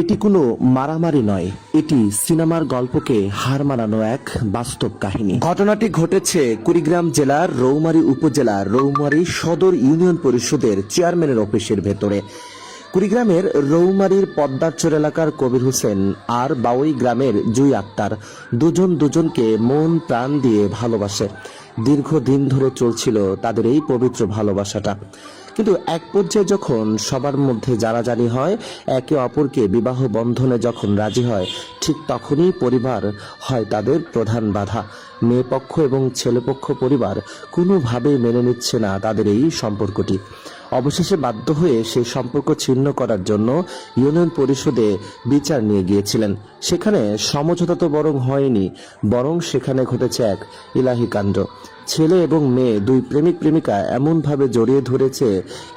এটি কোনো মারামারি নয়, এটি সিনেমার গল্পকে হার মানানো এক বাস্তব কাহিনী। ঘটনাটি ঘটেছে কুড়িগ্রাম জেলার রৌমারী উপজেলার রৌমারী সদর ইউনিয়ন পরিষদের চেয়ারম্যানের অফিসের ভেতরে। কুড়িগ্রামের রৌমারীর পদ্মারচর এলাকার কবির হোসেন আর বাউই গ্রামের জুই আক্তার দুজন দুজনকে মন প্রাণ দিয়ে ভালোবাসে। দীর্ঘদিন ধরে চলছিল তাদের এই পবিত্র ভালোবাসাটা। কিন্তু এক পর্যায়ে যখন সবার মধ্যে জানাজানি হয়, একে অপরকে বিবাহ বন্ধনে যখন রাজি হয়, ঠিক তখনই পরিবার হয় তাদের প্রধান বাধা। মেয়ে পক্ষ এবং ছেলেপক্ষ পরিবার কোনোভাবেই মেনে নিচ্ছে না তাদের এই সম্পর্কটি। অবশেষে বাধ্য হয়ে সেই সম্পর্ক ছিন্ন করার জন্য ইউনিয়ন পরিষদে বিচার নিয়ে গিয়েছিলেন। সেখানে সমঝোতা তো বরং হয়নি, বরং সেখানে ঘটেছে এক ইলাহি কাণ্ড। ছেলে এবং মেয়ে দুই প্রেমিক প্রেমিকা এমনভাবে জড়িয়ে ধরেছে,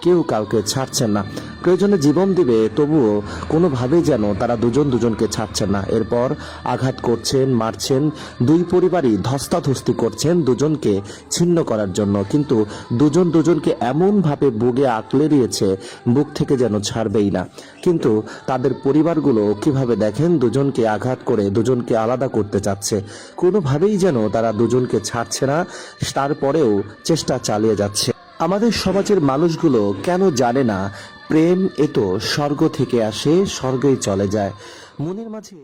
কেউ কাউকে ছাড়ছেন না। প্রয়োজনে জীবন দিবে, তবুও কোনোভাবেই যেন তারা দুজন দুজনকে ছাড়ছেন না। এরপর আঘাত করছেন, মারছেন, দুই পরিবারই ধস্তাধস্তি করছেন দুজনকে ছিন্ন করার জন্য। কিন্তু দুজন দুজনকে এমনভাবে বুকে আঁকলে দিয়েছে, বুক থেকে যেন ছাড়বেই না। কিন্তু তাদের পরিবারগুলো কিভাবে দেখেন দুজনকে আঘাত করে দুজনকে আলাদা করতে চাচ্ছে, কোনোভাবেই যেন তারা দুজনকে ছাড়ছে না, তারপরেও চেষ্টা চালিয়ে যাচ্ছে। আমাদের সমাজের মানুষগুলো কেন জানে না প্রেম এ তো স্বর্গ থেকে আসে, স্বর্গেই চলে যায়। মনের মাঝে